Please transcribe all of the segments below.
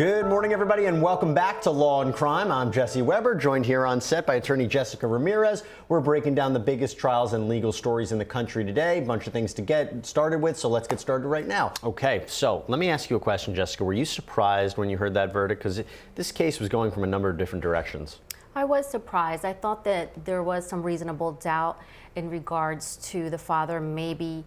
Good morning, everybody, and welcome back to Law and Crime. I'm Jesse Weber, joined here on set by attorney Jessica Ramirez. We're breaking down the biggest trials and legal stories in the country today. A bunch of things to get started with, so let's get started right now. Okay, so let me ask you a question, Jessica. Were you surprised when you heard that verdict? Because this case was going from a number of different directions. I was surprised. I thought that there was some reasonable doubt in regards to the father maybe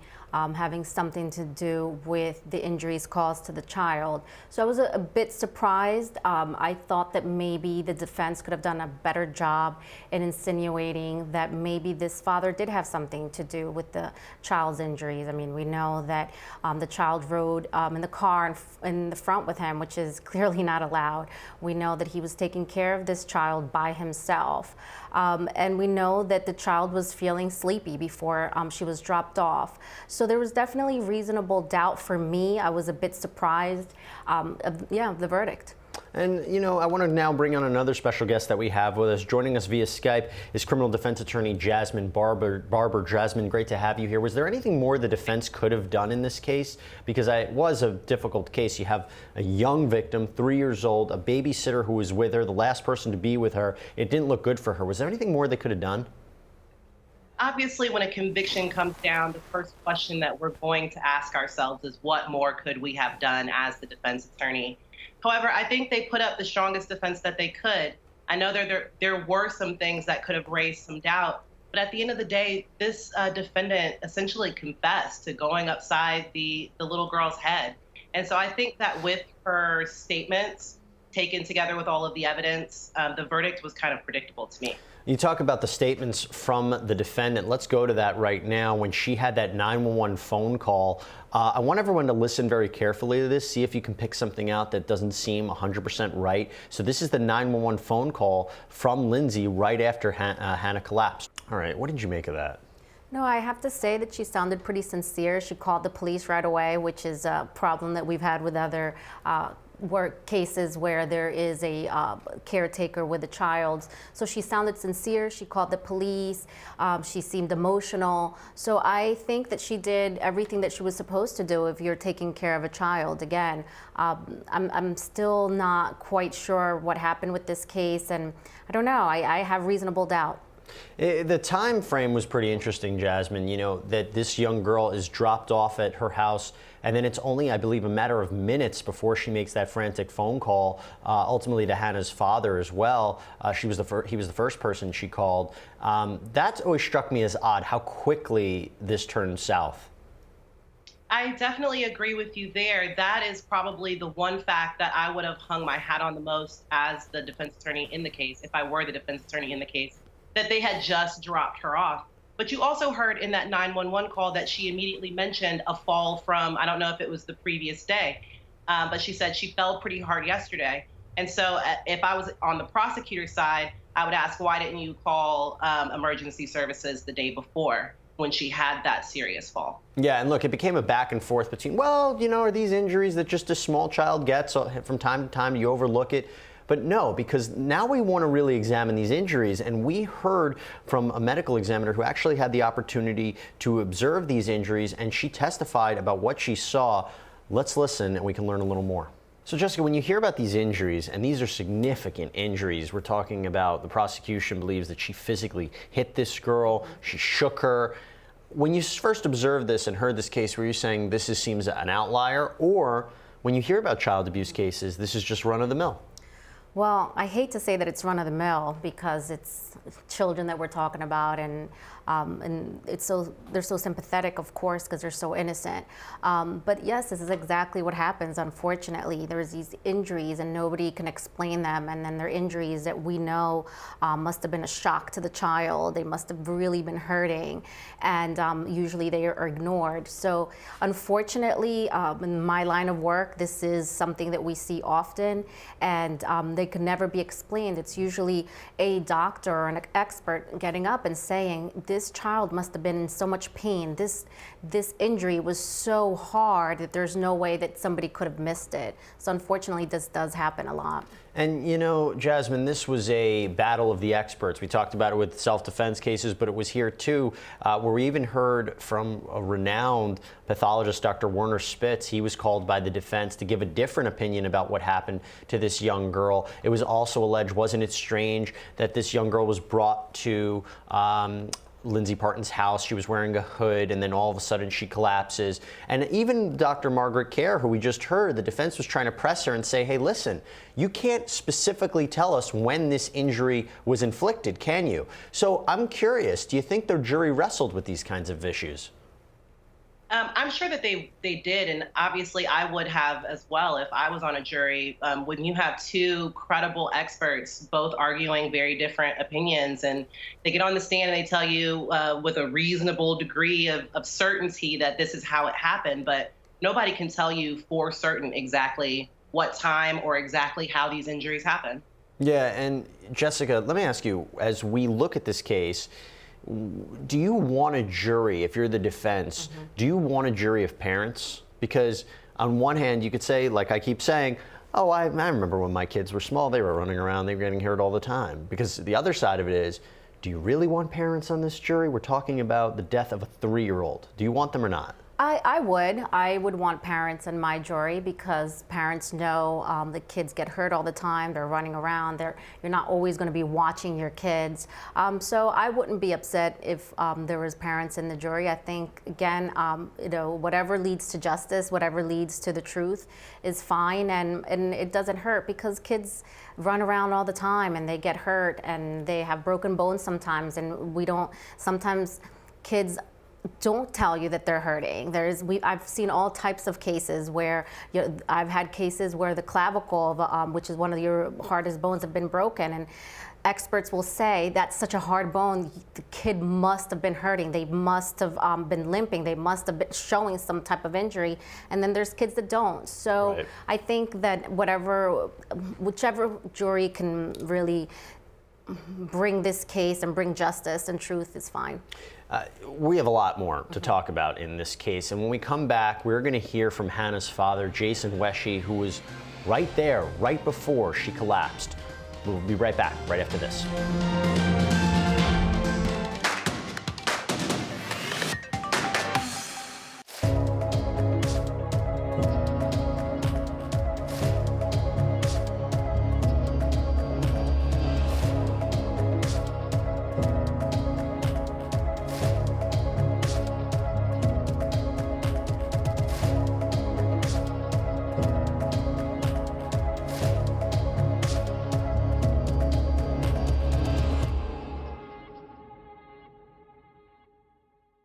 having something to do with the injuries caused to the child. So I was a bit surprised. I thought that maybe the defense could have done a better job in insinuating that maybe this father did have something to do with the child's injuries. I mean, we know that the child rode in the car in the front with him, which is clearly not allowed. We know that he was taking care of this child by himself. And we know that the child was feeling sleepy before she was dropped off. So there was definitely reasonable doubt for me. I was a bit surprised of the verdict. And, you know, I want to now bring on another special guest that we have with us. Joining us via Skype is criminal defense attorney Jasmine Barber. Jasmine, great to have you here. Was there anything more the defense could have done in this case? Because it was a difficult case. You have a young victim, 3 years old, a babysitter who was with her, the last person to be with her. It didn't look good for her. Was there anything more they could have done? Obviously, when a conviction comes down, the first question that we're going to ask ourselves is what more could we have done as the defense attorney? However, I think they put up the strongest defense that they could. I know there were some things that could have raised some doubt, but at the end of the day, this defendant essentially confessed to going upside the little girl's head. And so I think that with her statements taken together with all of the evidence, the verdict was kind of predictable to me. You talk about the statements from the defendant. Let's go to that right now. When she had that 911 phone call, I want everyone to listen very carefully to this, see if you can pick something out that doesn't seem 100% right. So this is the 911 phone call from Lindsay right after Hannah collapsed. All right, what did you make of that? No, I have to say that she sounded pretty sincere. She called the police right away, which is a problem that we've had with other work cases where there is a caretaker with a child. So she sounded sincere. She called the police. She seemed emotional. So I think that she did everything that she was supposed to do if you're taking care of a child. Again, I'm still not quite sure what happened with this case, and I don't know. I have reasonable doubt. The time frame was pretty interesting, Jasmine, you know, that this young girl is dropped off at her house, and then it's only, I believe, a matter of minutes before she makes that frantic phone call, ultimately to Hannah's father as well. He was the first person she called. That always struck me as odd, how quickly this turned south. I definitely agree with you there. That is probably the one fact that I would have hung my hat on the most as the defense attorney in the case, if I were the defense attorney in the case, that they had just dropped her off. But you also heard in that 911 call that she immediately mentioned a fall from, I don't know if it was the previous day, but she said she fell pretty hard yesterday. And so if I was on the prosecutor's side, I would ask, why didn't you call emergency services the day before when she had that serious fall? Yeah, and look, it became a back and forth between, well, you know, are these injuries that just a small child gets from time to time, you overlook it? But no, because now we want to really examine these injuries, and we heard from a medical examiner who actually had the opportunity to observe these injuries, and she testified about what she saw. Let's listen, and we can learn a little more. So, Jessica, when you hear about these injuries, and these are significant injuries, we're talking about the prosecution believes that she physically hit this girl, she shook her. When you first observed this and heard this case, were you saying this seems an outlier, or when you hear about child abuse cases, this is just run-of-the-mill? Well, I hate to say that it's run-of-the-mill because it's children that we're talking about, and they're so sympathetic, of course, because they're so innocent. But yes, this is exactly what happens. Unfortunately, there's these injuries and nobody can explain them, and then they're injuries that we know must have been a shock to the child. They must have really been hurting, and usually they are ignored. So unfortunately, in my line of work, this is something that we see often, and they can never be explained. It's usually a doctor or an expert getting up and saying, this child must have been in so much pain. This injury was so hard that there's no way that somebody could have missed it. So unfortunately, this does happen a lot. And you know, Jasmine, this was a battle of the experts. We talked about it with self-defense cases, but it was here too, where we even heard from a renowned pathologist, Dr. Werner Spitz. He was called by the defense to give a different opinion about what happened to this young girl. It was also alleged, wasn't it strange, that this young girl was brought to Lindsay Partin's house. She was wearing a hood, and then all of a sudden she collapses. And even Dr. Margaret Kerr, who we just heard, the defense was trying to press her and say, hey, listen, you can't specifically tell us when this injury was inflicted, can you? So I'm curious, do you think the jury wrestled with these kinds of issues? I'm sure that they did, and obviously I would have as well if I was on a jury. When you have two credible experts both arguing very different opinions, and they get on the stand and they tell you with a reasonable degree of certainty that this is how it happened, but nobody can tell you for certain exactly what time or exactly how these injuries happen. Yeah, and Jessica, let me ask you, as we look at this case, do you want a jury, if you're the defense, do you want a jury of parents? Because on one hand, you could say, like I keep saying, oh, I remember when my kids were small, they were running around, they were getting hurt all the time. Because the other side of it is, do you really want parents on this jury? We're talking about the death of a 3-year-old. Do you want them or not? I would want parents in my jury, because parents know the kids get hurt all the time. They're running around. You're not always going to be watching your kids. So I wouldn't be upset if there was parents in the jury. I think, again, you know, whatever leads to justice, whatever leads to the truth is fine, and it doesn't hurt, because kids run around all the time and they get hurt and they have broken bones sometimes, and sometimes kids don't tell you that they're hurting. I've seen all types of cases where, you know, I've had cases where the clavicle, which is one of your hardest bones, have been broken, and experts will say that's such a hard bone, the kid must have been hurting, they must have been limping, they must have been showing some type of injury, and then there's kids that don't. So right. I think that whichever jury can really bring this case and bring justice and truth is fine. We have a lot more to talk about in this case, and when we come back, we're going to hear from Hannah's father, Jason Wesche, who was right there, right before she collapsed. We'll be right back, right after this.